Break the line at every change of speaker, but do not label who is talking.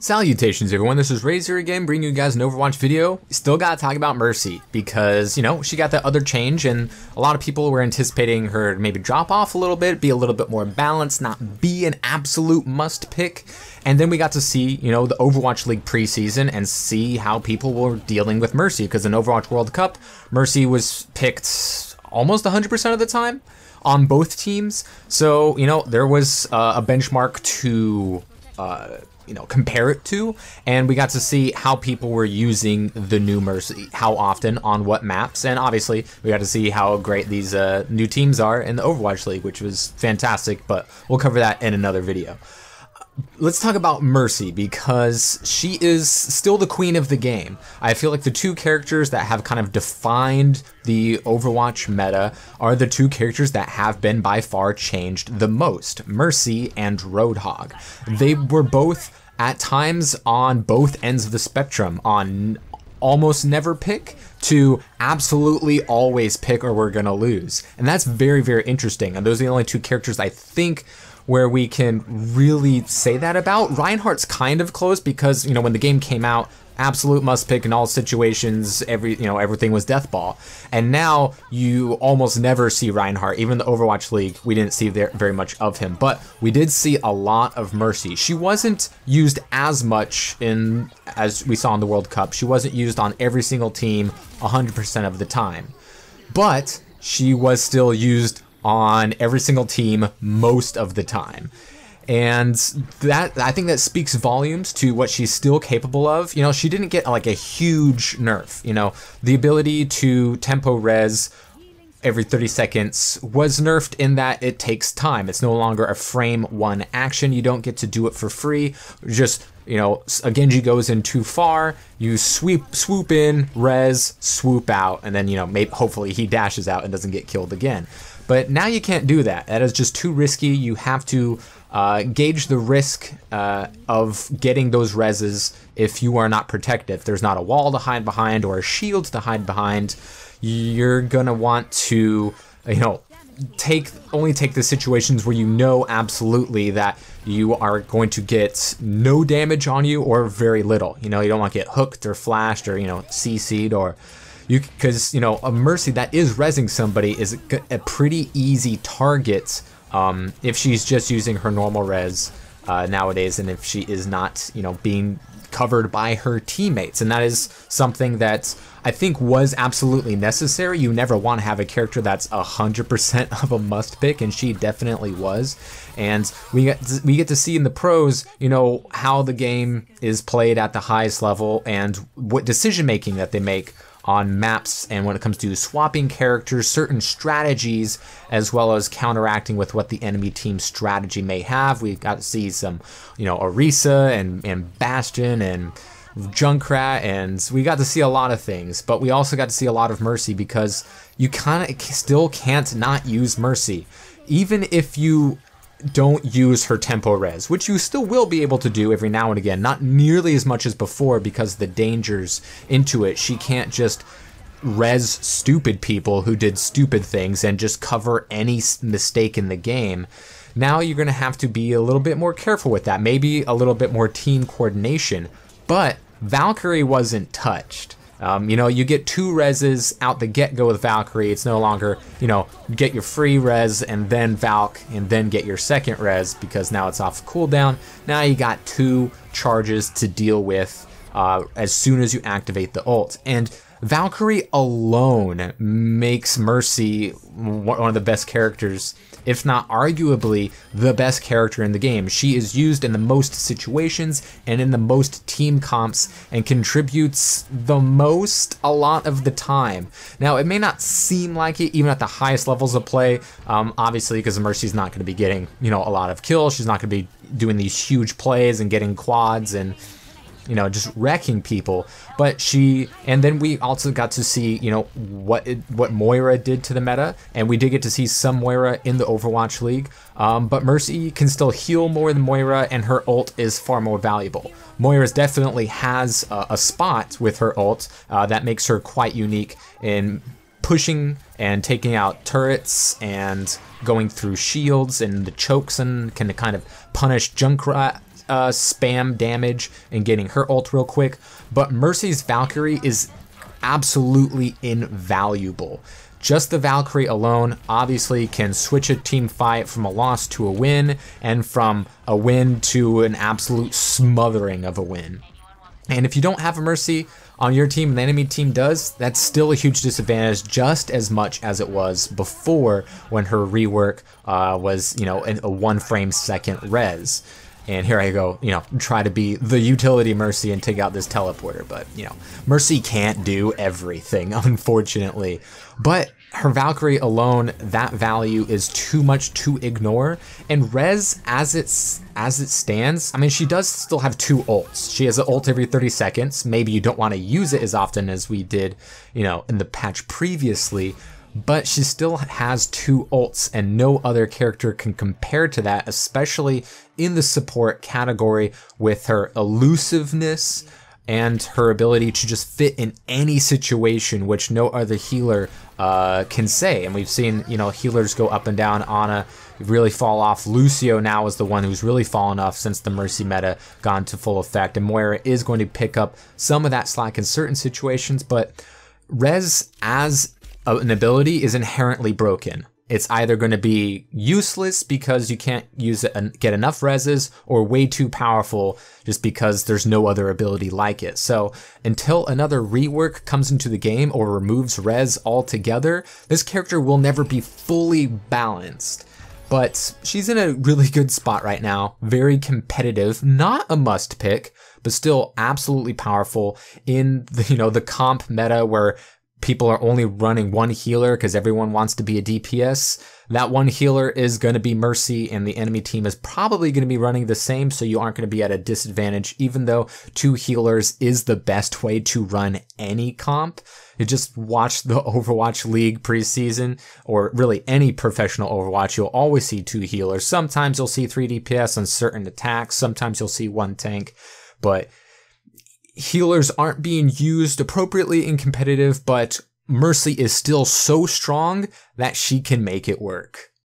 Salutations everyone, this is Razor again, bringing you guys an Overwatch video. Still gotta talk about Mercy, because, you know, she got that other change, and a lot of people were anticipating her to maybe drop off a little bit, be a little bit more balanced, not be an absolute must pick. And then we got to see, you know, the Overwatch League preseason and see how people were dealing with Mercy, because in Overwatch World Cup, Mercy was picked almost 100% of the time on both teams. So, you know, there was a benchmark to compare it to, and we got to see how people were using the new Mercy, how often, on what maps, and obviously we got to see how great these new teams are in the Overwatch League, which was fantastic, but we'll cover that in another video. Let's talk about Mercy, because she is still the queen of the game. I feel like the two characters that have kind of defined the Overwatch meta are the two characters that have been by far changed the most, Mercy and Roadhog. They were both at times on both ends of the spectrum, on almost never pick to absolutely always pick or we're gonna lose. And that's very, very interesting. And those are the only two characters I think where we can really say that about. Reinhardt's kind of close because, you know, when the game came out, absolute must pick in all situations, everything was deathball. And now you almost never see Reinhardt. Even the Overwatch League, we didn't see very much of him, but we did see a lot of Mercy. She wasn't used as much as we saw in the World Cup. She wasn't used on every single team 100% of the time, but she was still used on every single team most of the time. And that, I think that speaks volumes to what she's still capable of. You know, she didn't get like a huge nerf. You know, the ability to tempo res every 30 seconds was nerfed in that it takes time. It's no longer a frame one action. You don't get to do it for free. Just, you know, a Genji goes in too far, you swoop in, res, swoop out, and then, you know, maybe hopefully he dashes out and doesn't get killed again. But now you can't do that. That is just too risky. You have to gauge the risk of getting those reses if you are not protected. If there's not a wall to hide behind or a shield to hide behind, you're gonna want to, you know, only take the situations where you know absolutely that you are going to get no damage on you or very little. You know, you don't want to get hooked or flashed or, you know, CC'd or because, you know, a Mercy that is rezzing somebody is a pretty easy target if she's just using her normal res nowadays, and if she is not, you know, being covered by her teammates. And that is something that I think was absolutely necessary. You never want to have a character that's 100% of a must pick, and she definitely was. And we get to see in the pros, you know, how the game is played at the highest level and what decision making that they make on maps, and when it comes to swapping characters, certain strategies, as well as counteracting with what the enemy team's strategy may have. We got to see some, you know, Orisa and Bastion and Junkrat, and we got to see a lot of things, but we also got to see a lot of Mercy, because you kind of still can't not use Mercy. Even if you don't use her tempo res, which you still will be able to do every now and again, not nearly as much as before because the dangers into it. She can't just res stupid people who did stupid things and just cover any mistake in the game. Now you're going to have to be a little bit more careful with that, maybe a little bit more team coordination, but Valkyrie wasn't touched. You know, you get two reses out the get-go with Valkyrie. It's no longer, you know, get your free res and then Valk and then get your second res, because now it's off cooldown. Now you got two charges to deal with as soon as you activate the ult. And Valkyrie alone makes Mercy one of the best characters, if not arguably the best character in the game. She is used in the most situations and in the most team comps and contributes the most a lot of the time. Now, it may not seem like it even at the highest levels of play, obviously, because Mercy's not going to be getting, you know, a lot of kills. She's not going to be doing these huge plays and getting quads and, you know, just wrecking people. But and then we also got to see, you know, what Moira did to the meta, and we did get to see some Moira in the Overwatch League, but Mercy can still heal more than Moira, and her ult is far more valuable. Moira definitely has a spot with her ult that makes her quite unique in pushing and taking out turrets and going through shields, and the chokes and can kind of punish Junkrat spam damage and getting her ult real quick, but Mercy's Valkyrie is absolutely invaluable. Just the Valkyrie alone obviously can switch a team fight from a loss to a win, and from a win to an absolute smothering of a win. And if you don't have a Mercy on your team and the enemy team does, that's still a huge disadvantage, just as much as it was before when her rework was, you know, a 1 frame second res. And here I go, you know, try to be the utility Mercy and take out this teleporter. But, you know, Mercy can't do everything, unfortunately. But her Valkyrie alone, that value is too much to ignore. And res, as it stands, I mean, she does still have 2 ults. She has an ult every 30 seconds. Maybe you don't want to use it as often as we did, you know, in the patch previously. But she still has 2 ults, and no other character can compare to that, especially in the support category, with her elusiveness and her ability to just fit in any situation, which no other healer can say. And we've seen, you know, healers go up and down. Ana really fall off. Lucio now is the one who's really fallen off since the Mercy meta gone to full effect, and Moira is going to pick up some of that slack in certain situations, but res as an ability is inherently broken. It's either going to be useless because you can't use it and get enough reses, or way too powerful just because there's no other ability like it. So until another rework comes into the game or removes res altogether, this character will never be fully balanced. But she's in a really good spot right now, very competitive, not a must pick, but still absolutely powerful in the, you know, the comp meta where people are only running 1 healer because everyone wants to be a DPS. That 1 healer is going to be Mercy, and the enemy team is probably going to be running the same, so you aren't going to be at a disadvantage, even though 2 healers is the best way to run any comp. You just watch the Overwatch League preseason, or really any professional Overwatch, you'll always see 2 healers. Sometimes you'll see 3 DPS on certain attacks, sometimes you'll see 1 tank, but healers aren't being used appropriately in competitive, but Mercy is still so strong that she can make it work.